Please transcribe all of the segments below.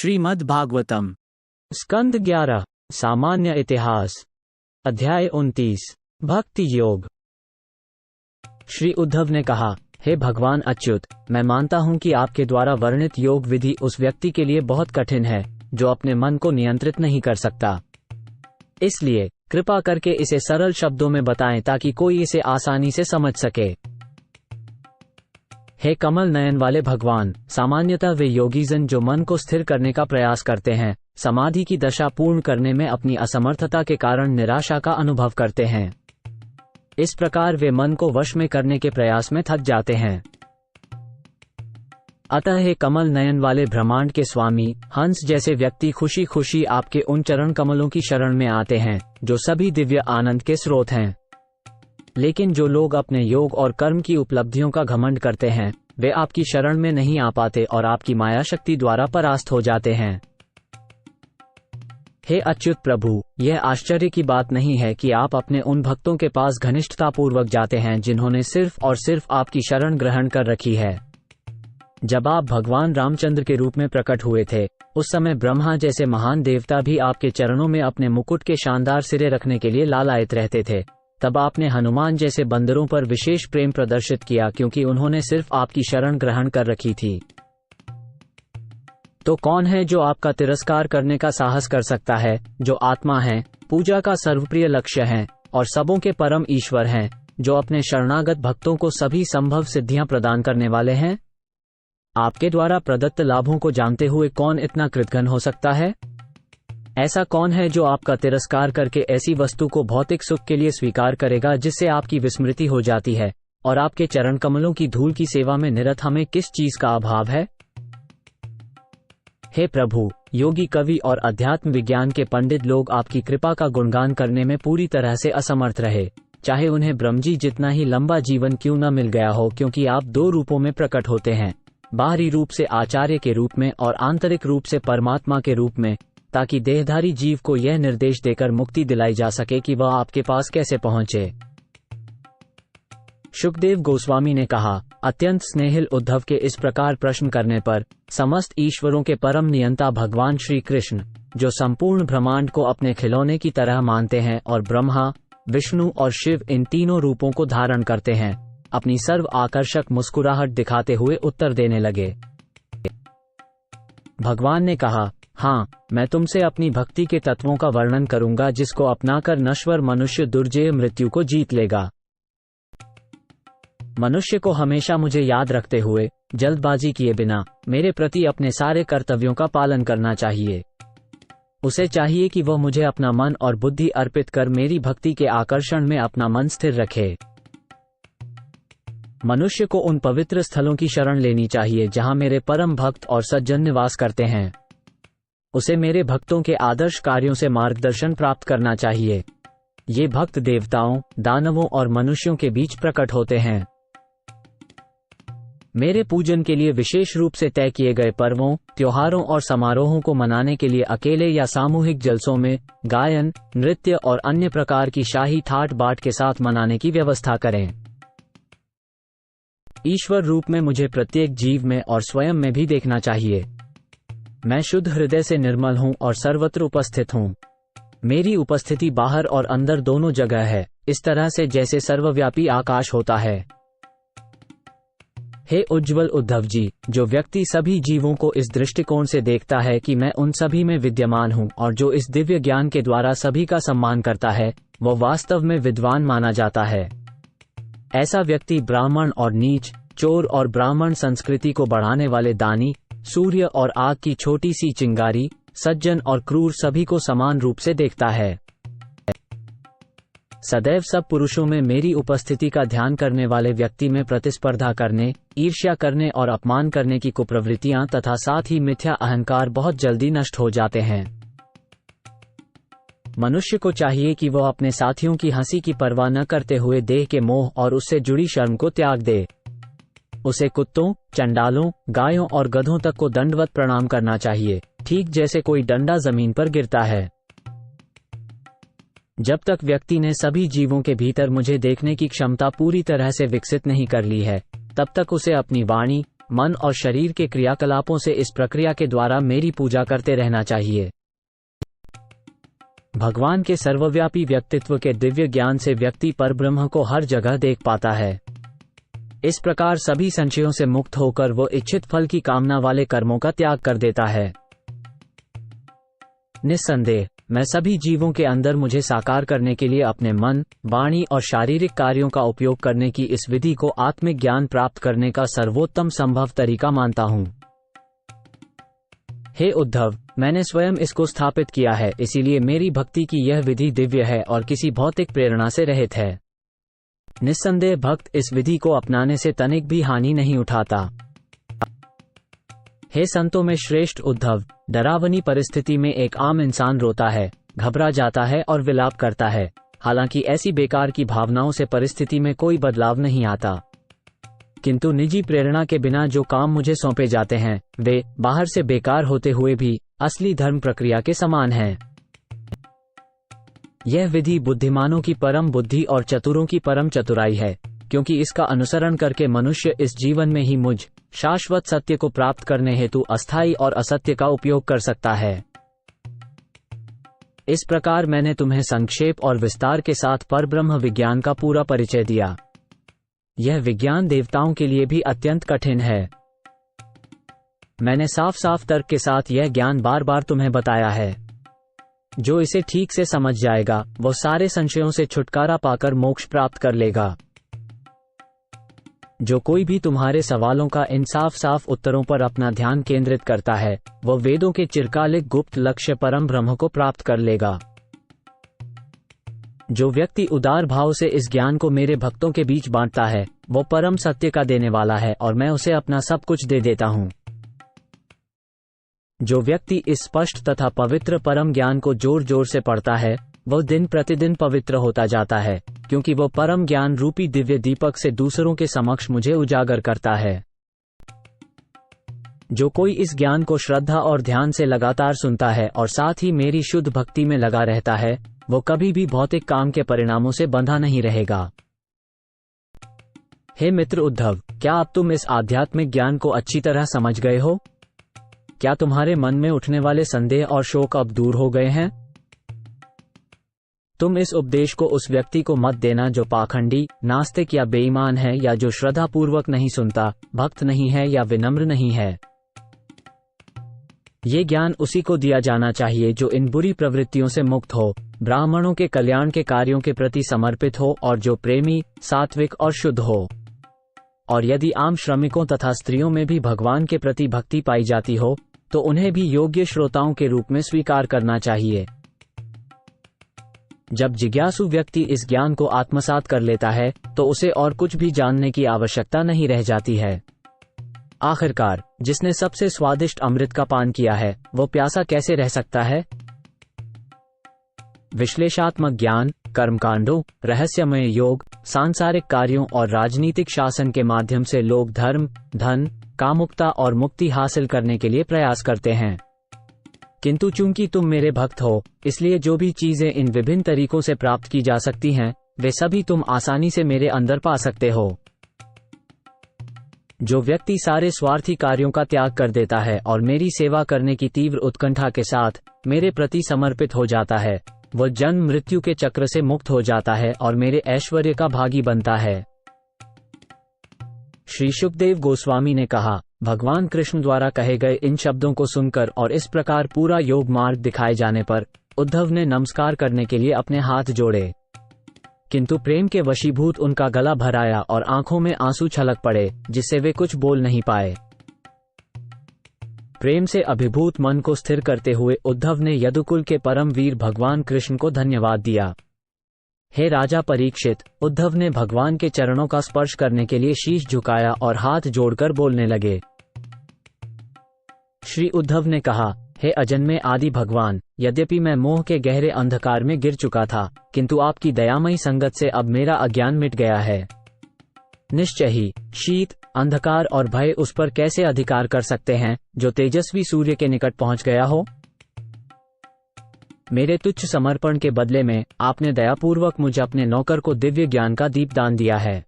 श्रीमद् भागवतम स्कंद 11 सामान्य इतिहास अध्याय 29 भक्ति योग। श्री उद्धव ने कहा, हे भगवान अच्युत, मैं मानता हूं कि आपके द्वारा वर्णित योग विधि उस व्यक्ति के लिए बहुत कठिन है जो अपने मन को नियंत्रित नहीं कर सकता। इसलिए कृपा करके इसे सरल शब्दों में बताएं ताकि कोई इसे आसानी से समझ सके। हे कमल नयन वाले भगवान, सामान्यतः वे योगीजन जो मन को स्थिर करने का प्रयास करते हैं, समाधि की दशा पूर्ण करने में अपनी असमर्थता के कारण निराशा का अनुभव करते हैं। इस प्रकार वे मन को वश में करने के प्रयास में थक जाते हैं। अतः हे कमल नयन वाले ब्रह्मांड के स्वामी, हंस जैसे व्यक्ति खुशी खुशी आपके उन चरण कमलों की शरण में आते हैं जो सभी दिव्य आनंद के स्रोत हैं। लेकिन जो लोग अपने योग और कर्म की उपलब्धियों का घमंड करते हैं, वे आपकी शरण में नहीं आ पाते और आपकी माया शक्ति द्वारा परास्त हो जाते हैं। हे अच्युत प्रभु, यह आश्चर्य की बात नहीं है कि आप अपने उन भक्तों के पास घनिष्ठतापूर्वक जाते हैं जिन्होंने सिर्फ और सिर्फ आपकी शरण ग्रहण कर रखी है। जब आप भगवान रामचंद्र के रूप में प्रकट हुए थे, उस समय ब्रह्मा जैसे महान देवता भी आपके चरणों में अपने मुकुट के शानदार सिरे रखने के लिए लालायित रहते थे। तब आपने हनुमान जैसे बंदरों पर विशेष प्रेम प्रदर्शित किया क्योंकि उन्होंने सिर्फ आपकी शरण ग्रहण कर रखी थी। तो कौन है जो आपका तिरस्कार करने का साहस कर सकता है, जो आत्मा है, पूजा का सर्वप्रिय लक्ष्य है और सबों के परम ईश्वर हैं, जो अपने शरणागत भक्तों को सभी संभव सिद्धियां प्रदान करने वाले हैं? आपके द्वारा प्रदत्त लाभों को जानते हुए कौन इतना कृतघ्न हो सकता है? ऐसा कौन है जो आपका तिरस्कार करके ऐसी वस्तु को भौतिक सुख के लिए स्वीकार करेगा जिससे आपकी विस्मृति हो जाती है और आपके चरण कमलों की धूल की सेवा में निरत हमें किस चीज का अभाव है? हे प्रभु, योगी कवि और अध्यात्म विज्ञान के पंडित लोग आपकी कृपा का गुणगान करने में पूरी तरह से असमर्थ रहे, चाहे उन्हें ब्रह्मजी जितना ही लंबा जीवन क्यों न मिल गया हो, क्योंकि आप दो रूपों में प्रकट होते हैं, बाहरी रूप से आचार्य के रूप में और आंतरिक रूप से परमात्मा के रूप में, ताकि देहधारी जीव को यह निर्देश देकर मुक्ति दिलाई जा सके कि वह आपके पास कैसे पहुंचे। शुकदेव गोस्वामी ने कहा, अत्यंत स्नेहिल उद्धव के इस प्रकार प्रश्न करने पर समस्त ईश्वरों के परम नियंता भगवान श्री कृष्ण, जो संपूर्ण ब्रह्मांड को अपने खिलौने की तरह मानते हैं और ब्रह्मा, विष्णु और शिव इन तीनों रूपों को धारण करते हैं, अपनी सर्व आकर्षक मुस्कुराहट दिखाते हुए उत्तर देने लगे। भगवान ने कहा, हाँ, मैं तुमसे अपनी भक्ति के तत्वों का वर्णन करूंगा जिसको अपनाकर नश्वर मनुष्य दुर्जेय मृत्यु को जीत लेगा। मनुष्य को हमेशा मुझे याद रखते हुए, जल्दबाजी किए बिना मेरे प्रति अपने सारे कर्तव्यों का पालन करना चाहिए। उसे चाहिए कि वह मुझे अपना मन और बुद्धि अर्पित कर मेरी भक्ति के आकर्षण में अपना मन स्थिर रखे। मनुष्य को उन पवित्र स्थलों की शरण लेनी चाहिए जहां मेरे परम भक्त और सज्जन निवास करते हैं। उसे मेरे भक्तों के आदर्श कार्यों से मार्गदर्शन प्राप्त करना चाहिए। ये भक्त देवताओं, दानवों और मनुष्यों के बीच प्रकट होते हैं। मेरे पूजन के लिए विशेष रूप से तय किए गए पर्वों, त्योहारों और समारोहों को मनाने के लिए अकेले या सामूहिक जलसों में गायन, नृत्य और अन्य प्रकार की शाही ठाट बाट के साथ मनाने की व्यवस्था करें। ईश्वर रूप में मुझे प्रत्येक जीव में और स्वयं में भी देखना चाहिए। मैं शुद्ध हृदय से निर्मल हूं और सर्वत्र उपस्थित हूं। मेरी उपस्थिति बाहर और अंदर दोनों जगह है, इस तरह से जैसे सर्वव्यापी आकाश होता है। हे उज्ज्वल उद्धव जी, जो व्यक्ति सभी जीवों को इस दृष्टिकोण से देखता है कि मैं उन सभी में विद्यमान हूं और जो इस दिव्य ज्ञान के द्वारा सभी का सम्मान करता है, वह वास्तव में विद्वान माना जाता है। ऐसा व्यक्ति ब्राह्मण और नीच, चोर और ब्राह्मण संस्कृति को बढ़ाने वाले दानी, सूर्य और आग की छोटी सी चिंगारी, सज्जन और क्रूर सभी को समान रूप से देखता है। सदैव सब पुरुषों में मेरी उपस्थिति का ध्यान करने वाले व्यक्ति में प्रतिस्पर्धा करने, ईर्ष्या करने और अपमान करने की कुप्रवृत्तियां तथा साथ ही मिथ्या अहंकार बहुत जल्दी नष्ट हो जाते हैं। मनुष्य को चाहिए कि वह अपने साथियों की हंसी की परवाह न करते हुए देह के मोह और उससे जुड़ी शर्म को त्याग दे। उसे कुत्तों, चंडालों, गायों और गधों तक को दंडवत प्रणाम करना चाहिए, ठीक जैसे कोई डंडा जमीन पर गिरता है। जब तक व्यक्ति ने सभी जीवों के भीतर मुझे देखने की क्षमता पूरी तरह से विकसित नहीं कर ली है, तब तक उसे अपनी वाणी, मन और शरीर के क्रियाकलापों से इस प्रक्रिया के द्वारा मेरी पूजा करते रहना चाहिए। भगवान के सर्वव्यापी व्यक्तित्व के दिव्य ज्ञान से व्यक्ति परब्रह्म को हर जगह देख पाता है। इस प्रकार सभी संशयों से मुक्त होकर वो इच्छित फल की कामना वाले कर्मों का त्याग कर देता है। निस्संदेह मैं सभी जीवों के अंदर मुझे साकार करने के लिए अपने मन, वाणी और शारीरिक कार्यों का उपयोग करने की इस विधि को आत्मिक ज्ञान प्राप्त करने का सर्वोत्तम संभव तरीका मानता हूँ। हे उद्धव, मैंने स्वयं इसको स्थापित किया है, इसीलिए मेरी भक्ति की यह विधि दिव्य है और किसी भौतिक प्रेरणा से रहित है। निस्संदेह भक्त इस विधि को अपनाने से तनिक भी हानि नहीं उठाता। हे संतों में श्रेष्ठ उद्धव, डरावनी परिस्थिति में एक आम इंसान रोता है, घबरा जाता है और विलाप करता है। हालांकि ऐसी बेकार की भावनाओं से परिस्थिति में कोई बदलाव नहीं आता, किंतु निजी प्रेरणा के बिना जो काम मुझे सौंपे जाते हैं वे बाहर से बेकार होते हुए भी असली धर्म प्रक्रिया के समान हैं। यह विधि बुद्धिमानों की परम बुद्धि और चतुरों की परम चतुराई है, क्योंकि इसका अनुसरण करके मनुष्य इस जीवन में ही मुझ शाश्वत सत्य को प्राप्त करने हेतु अस्थायी और असत्य का उपयोग कर सकता है। इस प्रकार मैंने तुम्हें संक्षेप और विस्तार के साथ परब्रह्म विज्ञान का पूरा परिचय दिया। यह विज्ञान देवताओं के लिए भी अत्यंत कठिन है। मैंने साफ साफ तर्क के साथ यह ज्ञान बार बार तुम्हें बताया है। जो इसे ठीक से समझ जाएगा वो सारे संशयों से छुटकारा पाकर मोक्ष प्राप्त कर लेगा। जो कोई भी तुम्हारे सवालों का इन साफ साफ उत्तरों पर अपना ध्यान केंद्रित करता है वो वेदों के चिरकालिक गुप्त लक्ष्य परम ब्रह्म को प्राप्त कर लेगा। जो व्यक्ति उदार भाव से इस ज्ञान को मेरे भक्तों के बीच बांटता है वो परम सत्य का देने वाला है और मैं उसे अपना सब कुछ दे देता हूँ। जो व्यक्ति इस स्पष्ट तथा पवित्र परम ज्ञान को जोर जोर से पढ़ता है वह दिन प्रतिदिन पवित्र होता जाता है, क्योंकि वो परम ज्ञान रूपी दिव्य दीपक से दूसरों के समक्ष मुझे उजागर करता है। जो कोई इस ज्ञान को श्रद्धा और ध्यान से लगातार सुनता है और साथ ही मेरी शुद्ध भक्ति में लगा रहता है वो कभी भी भौतिक काम के परिणामों से बंधा नहीं रहेगा। हे मित्र उद्धव, क्या अब तुम इस आध्यात्मिक ज्ञान को अच्छी तरह समझ गए हो? क्या तुम्हारे मन में उठने वाले संदेह और शोक अब दूर हो गए हैं? तुम इस उपदेश को उस व्यक्ति को मत देना जो पाखंडी, नास्तिक या बेईमान है, या जो श्रद्धा पूर्वक नहीं सुनता, भक्त नहीं है या विनम्र नहीं है। ये ज्ञान उसी को दिया जाना चाहिए जो इन बुरी प्रवृत्तियों से मुक्त हो, ब्राह्मणों के कल्याण के कार्यों के प्रति समर्पित हो और जो प्रेमी, सात्विक और शुद्ध हो। और यदि आम श्रमिकों तथा स्त्रियों में भी भगवान के प्रति भक्ति पाई जाती हो तो उन्हें भी योग्य श्रोताओं के रूप में स्वीकार करना चाहिए। जब जिज्ञासु व्यक्ति इस ज्ञान को आत्मसात कर लेता है तो उसे और कुछ भी जानने की आवश्यकता नहीं रह जाती है। आखिरकार जिसने सबसे स्वादिष्ट अमृत का पान किया है वो प्यासा कैसे रह सकता है? विश्लेषणात्मक ज्ञान, कर्मकांडों, रहस्यमय योग, सांसारिक कार्यों और राजनीतिक शासन के माध्यम से लोग धर्म, धन, कामुकता और मुक्ति हासिल करने के लिए प्रयास करते हैं। किंतु चूंकि तुम मेरे भक्त हो इसलिए जो भी चीजें इन विभिन्न तरीकों से प्राप्त की जा सकती हैं वे सभी तुम आसानी से मेरे अंदर पा सकते हो। जो व्यक्ति सारे स्वार्थी कार्यों का त्याग कर देता है और मेरी सेवा करने की तीव्र उत्कंठा के साथ मेरे प्रति समर्पित हो जाता है वह जन्म मृत्यु के चक्र से मुक्त हो जाता है और मेरे ऐश्वर्य का भागी बनता है। श्री शुकदेव गोस्वामी ने कहा, भगवान कृष्ण द्वारा कहे गए इन शब्दों को सुनकर और इस प्रकार पूरा योग मार्ग दिखाए जाने पर उद्धव ने नमस्कार करने के लिए अपने हाथ जोड़े, किंतु प्रेम के वशीभूत उनका गला भर आया और आंखों में आंसू छलक पड़े जिससे वे कुछ बोल नहीं पाए। प्रेम से अभिभूत मन को स्थिर करते हुए उद्धव ने यदुकुल के परम वीर भगवान कृष्ण को धन्यवाद दिया। हे राजा परीक्षित, उद्धव ने भगवान के चरणों का स्पर्श करने के लिए शीश झुकाया और हाथ जोड़कर बोलने लगे। श्री उद्धव ने कहा, हे अजन्मे आदि भगवान, यद्यपि मैं मोह के गहरे अंधकार में गिर चुका था किंतु आपकी दयामयी संगत से अब मेरा अज्ञान मिट गया है। निश्चय ही शीत, अंधकार और भय उस पर कैसे अधिकार कर सकते हैं जो तेजस्वी सूर्य के निकट पहुंच गया हो। मेरे तुच्छ समर्पण के बदले में आपने दयापूर्वक मुझे अपने नौकर को दिव्य ज्ञान का दीपदान दिया है।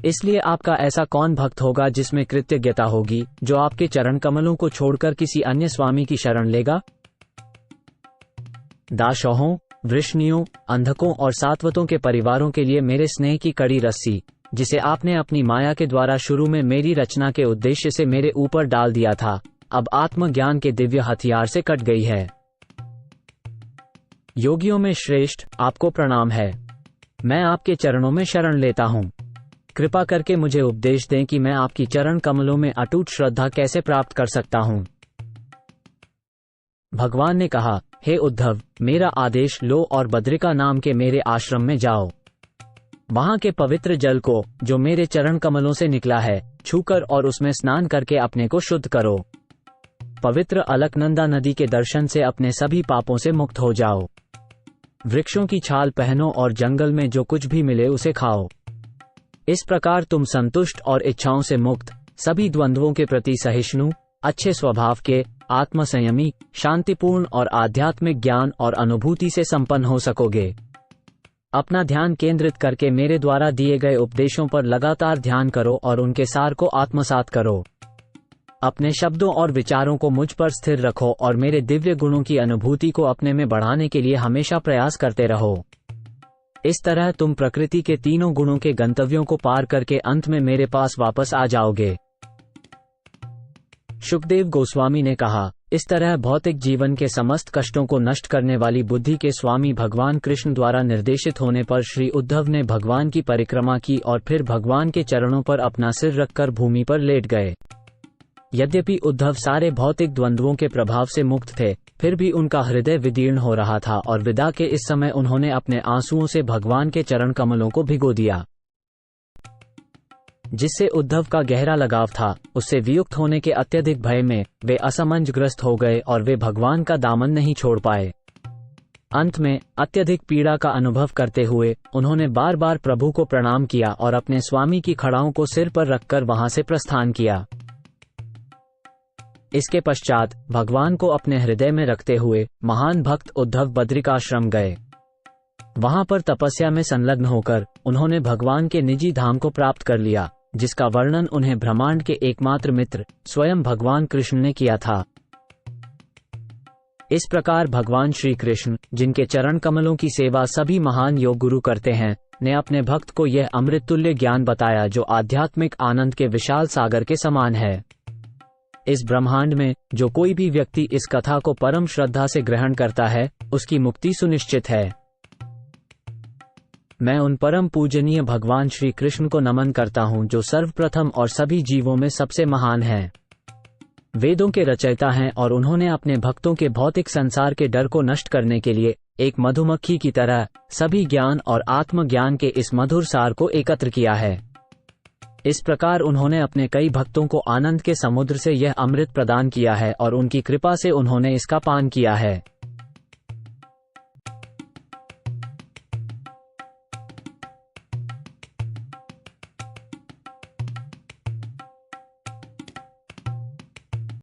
इसलिए आपका ऐसा कौन भक्त होगा जिसमें कृतज्ञता होगी, जो आपके चरण कमलों को छोड़कर किसी अन्य स्वामी की शरण लेगा? दासोहों, वृष्णियों, अंधकों और सात्वतों के परिवारों के लिए मेरे स्नेह की कड़ी रस्सी, जिसे आपने अपनी माया के द्वारा शुरू में मेरी रचना के उद्देश्य से मेरे ऊपर डाल दिया था, अब आत्मज्ञान के दिव्य हथियार से कट गई है। योगियों में श्रेष्ठ, आपको प्रणाम है। मैं आपके चरणों में शरण लेता हूँ। कृपा करके मुझे उपदेश दें कि मैं आपकी चरण कमलों में अटूट श्रद्धा कैसे प्राप्त कर सकता हूँ। भगवान ने कहा, हे उद्धव, मेरा आदेश लो और बद्रिका नाम के मेरे आश्रम में जाओ। वहां के पवित्र जल को, जो मेरे चरण कमलों से निकला है, छूकर और उसमें स्नान करके अपने को शुद्ध करो। पवित्र अलकनंदा नदी के दर्शन से अपने सभी पापों से मुक्त हो जाओ। वृक्षों की छाल पहनो और जंगल में जो कुछ भी मिले उसे खाओ। इस प्रकार तुम संतुष्ट और इच्छाओं से मुक्त, सभी द्वंद्वों के प्रति सहिष्णु, अच्छे स्वभाव के, आत्मसंयमी, शांतिपूर्ण और आध्यात्मिक ज्ञान और अनुभूति से संपन्न हो सकोगे। अपना ध्यान केंद्रित करके मेरे द्वारा दिए गए उपदेशों पर लगातार ध्यान करो और उनके सार को आत्मसात करो। अपने शब्दों और विचारों को मुझ पर स्थिर रखो और मेरे दिव्य गुणों की अनुभूति को अपने में बढ़ाने के लिए हमेशा प्रयास करते रहो। इस तरह तुम प्रकृति के तीनों गुणों के गंतव्यों को पार करके अंत में मेरे पास वापस आ जाओगे। शुकदेव गोस्वामी ने कहा, इस तरह भौतिक जीवन के समस्त कष्टों को नष्ट करने वाली बुद्धि के स्वामी भगवान कृष्ण द्वारा निर्देशित होने पर श्री उद्धव ने भगवान की परिक्रमा की और फिर भगवान के चरणों पर अपना सिर रखकर भूमि पर लेट गए। यद्यपि उद्धव सारे भौतिक द्वंद्वों के प्रभाव से मुक्त थे, फिर भी उनका हृदय विदीर्ण हो रहा था और विदा के इस समय उन्होंने अपने आंसुओं से भगवान के चरण कमलों को भिगो दिया। जिससे उद्धव का गहरा लगाव था, उससे वियुक्त होने के अत्यधिक भय में वे असमंजसग्रस्त हो गए और वे भगवान का दामन नहीं छोड़ पाए। अंत में अत्यधिक पीड़ा का अनुभव करते हुए उन्होंने बार बार प्रभु को प्रणाम किया और अपने स्वामी की खड़ाओं को सिर पर रखकर वहां से प्रस्थान किया। इसके पश्चात भगवान को अपने हृदय में रखते हुए महान भक्त उद्धव बद्रिकाश्रम गए। वहां पर तपस्या में संलग्न होकर उन्होंने भगवान के निजी धाम को प्राप्त कर लिया, जिसका वर्णन उन्हें ब्रह्मांड के एकमात्र मित्र स्वयं भगवान कृष्ण ने किया था। इस प्रकार भगवान श्री कृष्ण, जिनके चरण कमलों की सेवा सभी महान योग गुरु करते हैं, ने अपने भक्त को यह अमृत तुल्य ज्ञान बताया जो आध्यात्मिक आनंद के विशाल सागर के समान है। इस ब्रह्मांड में जो कोई भी व्यक्ति इस कथा को परम श्रद्धा से ग्रहण करता है, उसकी मुक्ति सुनिश्चित है। मैं उन परम पूजनीय भगवान श्री कृष्ण को नमन करता हूँ जो सर्वप्रथम और सभी जीवों में सबसे महान हैं। वेदों के रचयिता हैं और उन्होंने अपने भक्तों के भौतिक संसार के डर को नष्ट करने के लिए एक मधुमक्खी की तरह सभी ज्ञान और आत्मज्ञान के इस मधुर सार को एकत्र किया है। इस प्रकार उन्होंने अपने कई भक्तों को आनंद के समुद्र से यह अमृत प्रदान किया है और उनकी कृपा से उन्होंने इसका पान किया है।